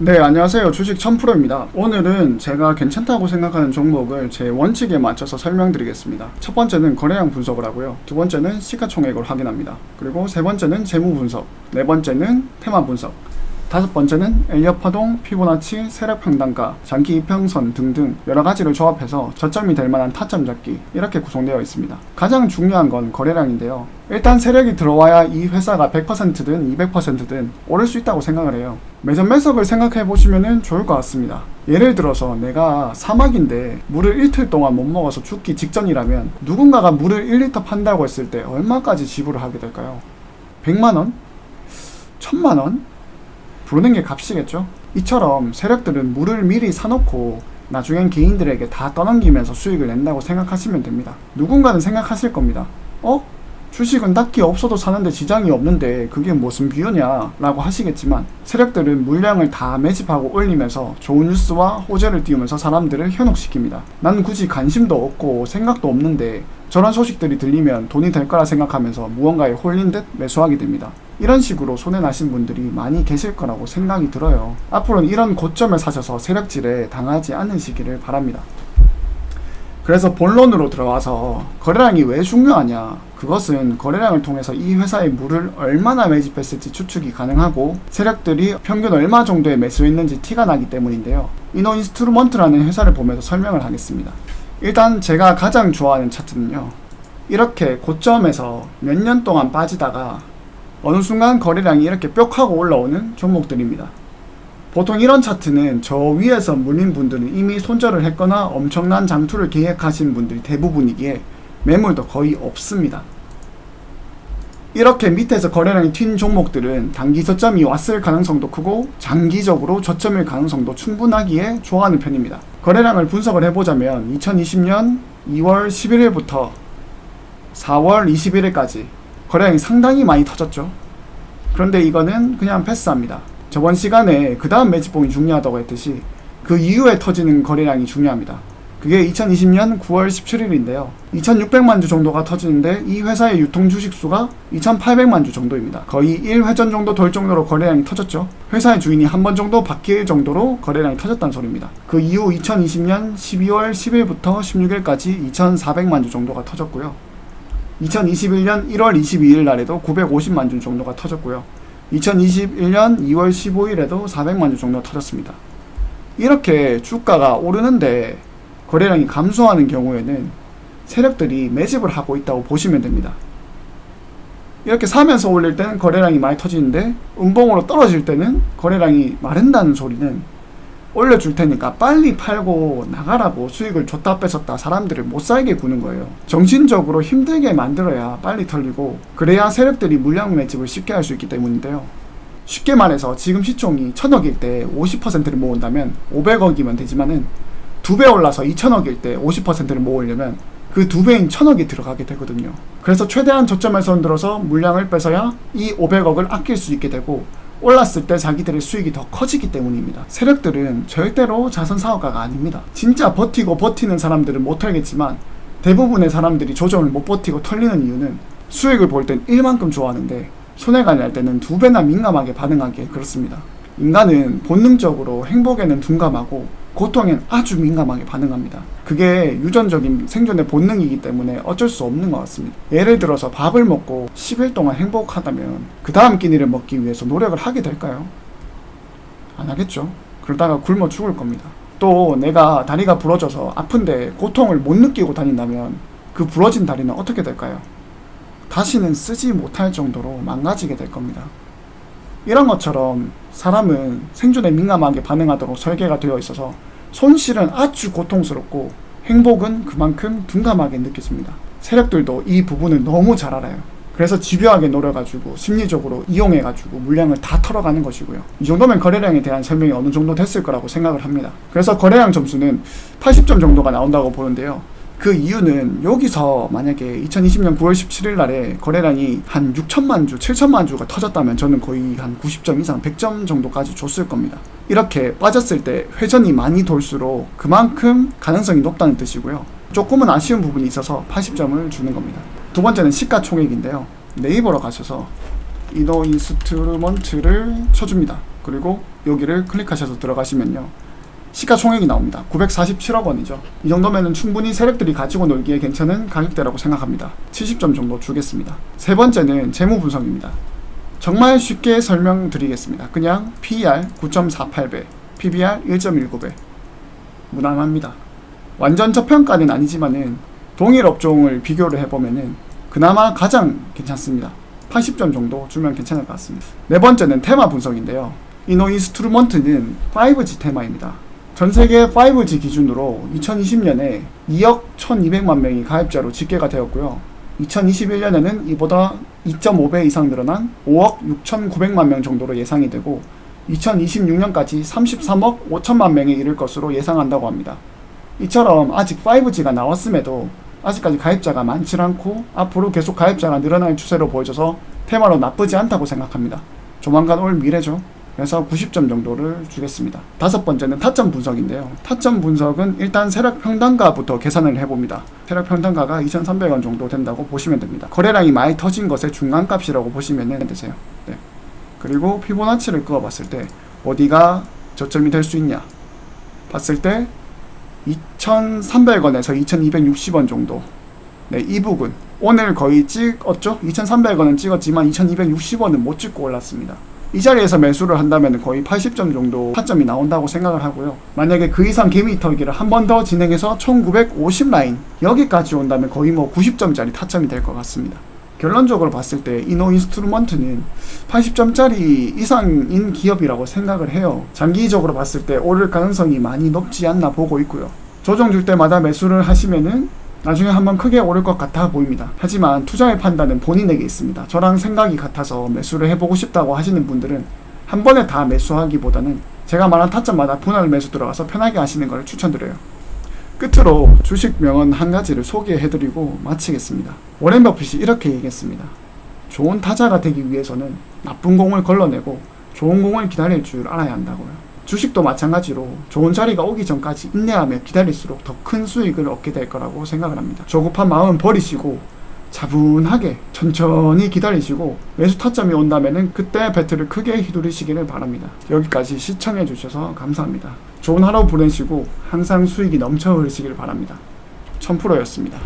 네, 안녕하세요. 주식 1000%입니다. 오늘은 제가 괜찮다고 생각하는 종목을 제 원칙에 맞춰서 설명드리겠습니다. 첫 번째는 거래량 분석을 하고요. 두 번째는 시가총액을 확인합니다. 그리고 세 번째는 재무 분석, 네 번째는 테마 분석, 다섯 번째는 엘리엇 파동, 피보나치, 세력 평단가, 장기 이평선 등등 여러 가지를 조합해서 저점이 될 만한 타점 잡기, 이렇게 구성되어 있습니다. 가장 중요한 건 거래량인데요. 일단 세력이 들어와야 이 회사가 100%든 200%든 오를 수 있다고 생각을 해요. 매점 매석을 생각해 보시면 좋을 것 같습니다. 예를 들어서 내가 사막인데 물을 이틀 동안 못 먹어서 죽기 직전이라면 누군가가 물을 1리터 판다고 했을 때 얼마까지 지불을 하게 될까요? 100만원? 1000만원? 부르는 게 값이겠죠? 이처럼 세력들은 물을 미리 사놓고 나중엔 개인들에게 다 떠넘기면서 수익을 낸다고 생각하시면 됩니다. 누군가는 생각하실 겁니다. 주식은 딱히 없어도 사는데 지장이 없는데 그게 무슨 비유냐 라고 하시겠지만, 세력들은 물량을 다 매집하고 올리면서 좋은 뉴스와 호재를 띄우면서 사람들을 현혹시킵니다. 난 굳이 관심도 없고 생각도 없는데 저런 소식들이 들리면 돈이 될 거라 생각하면서 무언가에 홀린 듯 매수하게 됩니다. 이런 식으로 손해나신 분들이 많이 계실 거라고 생각이 들어요. 앞으로는 이런 고점을 사셔서 세력질에 당하지 않으시기를 바랍니다. 그래서 본론으로 들어와서 거래량이 왜 중요하냐, 그것은 거래량을 통해서 이 회사의 물을 얼마나 매집했을지 추측이 가능하고 세력들이 평균 얼마 정도의 매수했는지 티가 나기 때문인데요. 이노인스트루먼트라는 회사를 보면서 설명을 하겠습니다. 일단 제가 가장 좋아하는 차트는요, 이렇게 고점에서 몇 년 동안 빠지다가 어느 순간 거래량이 이렇게 뿅 하고 올라오는 종목들입니다. 보통 이런 차트는 저 위에서 물린 분들은 이미 손절을 했거나 엄청난 장투를 계획하신 분들이 대부분이기에 매물도 거의 없습니다. 이렇게 밑에서 거래량이 튄 종목들은 단기 저점이 왔을 가능성도 크고 장기적으로 저점일 가능성도 충분하기에 좋아하는 편입니다. 거래량을 분석을 해보자면 2020년 2월 11일부터 4월 21일까지 거래량이 상당히 많이 터졌죠. 그런데 이거는 그냥 패스합니다. 저번 시간에 그 다음 매집봉이 중요하다고 했듯이 그 이후에 터지는 거래량이 중요합니다. 그게 2020년 9월 17일인데요. 2600만 주 정도가 터지는데 이 회사의 유통 주식 수가 2800만 주 정도입니다. 거의 1회전 정도 돌 정도로 거래량이 터졌죠. 회사의 주인이 한 번 정도 바뀔 정도로 거래량이 터졌다는 소리입니다. 그 이후 2020년 12월 10일부터 16일까지 2400만 주 정도가 터졌고요. 2021년 1월 22일 날에도 950만 주 정도가 터졌고요. 2021년 2월 15일에도 400만 주 정도 터졌습니다. 이렇게 주가가 오르는데 거래량이 감소하는 경우에는 세력들이 매집을 하고 있다고 보시면 됩니다. 이렇게 사면서 올릴 때는 거래량이 많이 터지는데 음봉으로 떨어질 때는 거래량이 마른다는 소리는 올려줄 테니까 빨리 팔고 나가라고 수익을 줬다 뺏었다 사람들을 못 살게 구는 거예요. 정신적으로 힘들게 만들어야 빨리 털리고, 그래야 세력들이 물량 매집을 쉽게 할 수 있기 때문인데요. 쉽게 말해서 지금 시총이 1000억일 때 50%를 모은다면 500억이면 되지만은 2배 올라서 2000억일 때 50%를 모으려면 그 2배인 1000억이 들어가게 되거든요. 그래서 최대한 저점에서 흔들어서 물량을 뺏어야 이 500억을 아낄 수 있게 되고, 올랐을 때 자기들의 수익이 더 커지기 때문입니다. 세력들은 절대로 자선사업가가 아닙니다. 진짜 버티고 버티는 사람들은 못 털겠지만 대부분의 사람들이 조정을 못 버티고 털리는 이유는 수익을 볼 땐 1만큼 좋아하는데 손해가 날 때는 2배나 민감하게 반응하기에 그렇습니다. 인간은 본능적으로 행복에는 둔감하고 고통엔 아주 민감하게 반응합니다. 그게 유전적인 생존의 본능이기 때문에 어쩔 수 없는 것 같습니다. 예를 들어서 밥을 먹고 10일 동안 행복하다면 그 다음 끼니를 먹기 위해서 노력을 하게 될까요? 안 하겠죠. 그러다가 굶어 죽을 겁니다. 또 내가 다리가 부러져서 아픈데 고통을 못 느끼고 다닌다면 그 부러진 다리는 어떻게 될까요? 다시는 쓰지 못할 정도로 망가지게 될 겁니다. 이런 것처럼 사람은 생존에 민감하게 반응하도록 설계가 되어 있어서 손실은 아주 고통스럽고 행복은 그만큼 둔감하게 느껴집니다. 세력들도 이 부분을 너무 잘 알아요. 그래서 집요하게 노려가지고 심리적으로 이용해가지고 물량을 다 털어가는 것이고요. 이 정도면 거래량에 대한 설명이 어느 정도 됐을 거라고 생각을 합니다. 그래서 거래량 점수는 80점 정도가 나온다고 보는데요. 그 이유는 여기서 만약에 2020년 9월 17일 날에 거래량이 한 6천만 주, 7천만 주가 터졌다면 저는 거의 한 90점 이상, 100점 정도까지 줬을 겁니다. 이렇게 빠졌을 때 회전이 많이 돌수록 그만큼 가능성이 높다는 뜻이고요. 조금은 아쉬운 부분이 있어서 80점을 주는 겁니다. 두 번째는 시가총액인데요. 네이버로 가셔서 이노인스트루먼트를 쳐줍니다. 그리고 여기를 클릭하셔서 들어가시면요, 시가총액이 나옵니다. 947억 원이죠. 이 정도면은 충분히 세력들이 가지고 놀기에 괜찮은 가격대라고 생각합니다. 70점 정도 주겠습니다. 세 번째는 재무 분석입니다. 정말 쉽게 설명드리겠습니다. 그냥 PER 9.48배, PBR 1.19배. 무난합니다. 완전 저평가는 아니지만은 동일 업종을 비교를 해보면은 그나마 가장 괜찮습니다. 80점 정도 주면 괜찮을 것 같습니다. 네 번째는 테마 분석인데요. 이노인스트루먼트는 5G 테마입니다. 전세계 5G 기준으로 2020년에 2억 1200만 명이 가입자로 집계가 되었고요. 2021년에는 이보다 2.5배 이상 늘어난 5억 6900만 명 정도로 예상이 되고 2026년까지 33억 5천만 명에 이를 것으로 예상한다고 합니다. 이처럼 아직 5G가 나왔음에도 아직까지 가입자가 많지 않고 앞으로 계속 가입자가 늘어날 추세로 보여져서 테마로 나쁘지 않다고 생각합니다. 조만간 올 미래죠. 그래서 90점 정도를 주겠습니다. 다섯 번째는 타점 분석인데요. 타점 분석은 일단 세력 평단가부터 계산을 해봅니다. 세력 평단가가 2,300원 정도 된다고 보시면 됩니다. 거래량이 많이 터진 것의 중간값이라고 보시면 되세요. 네. 그리고 피보나치를 그어봤을 때 어디가 저점이 될 수 있냐 봤을 때 2,300원에서 2,260원 정도. 네, 이 부분 오늘 거의 찍었죠? 2,300원은 찍었지만 2,260원은 못 찍고 올랐습니다. 이 자리에서 매수를 한다면 거의 80점 정도 타점이 나온다고 생각을 하고요. 만약에 그 이상 개미 털기를 한 번 더 진행해서 1950 라인 여기까지 온다면 거의 90점짜리 타점이 될 것 같습니다. 결론적으로 봤을 때 이노인스트루먼트는 80점짜리 이상인 기업이라고 생각을 해요. 장기적으로 봤을 때 오를 가능성이 많이 높지 않나 보고 있고요. 조정 줄 때마다 매수를 하시면은 나중에 한번 크게 오를 것 같아 보입니다. 하지만 투자의 판단은 본인에게 있습니다. 저랑 생각이 같아서 매수를 해보고 싶다고 하시는 분들은 한 번에 다 매수하기보다는 제가 말한 타점마다 분할 매수 들어가서 편하게 하시는 걸 추천드려요. 끝으로 주식 명언 한 가지를 소개해드리고 마치겠습니다. 워렌 버핏이 이렇게 얘기했습니다. 좋은 타자가 되기 위해서는 나쁜 공을 걸러내고 좋은 공을 기다릴 줄 알아야 한다고요. 주식도 마찬가지로 좋은 자리가 오기 전까지 인내하며 기다릴수록 더 큰 수익을 얻게 될 거라고 생각을 합니다. 조급한 마음 버리시고 차분하게 천천히 기다리시고 매수 타점이 온다면은 그때 배트를 크게 휘두르시기를 바랍니다. 여기까지 시청해 주셔서 감사합니다. 좋은 하루 보내시고 항상 수익이 넘쳐 흐르시길 바랍니다. 1000%였습니다.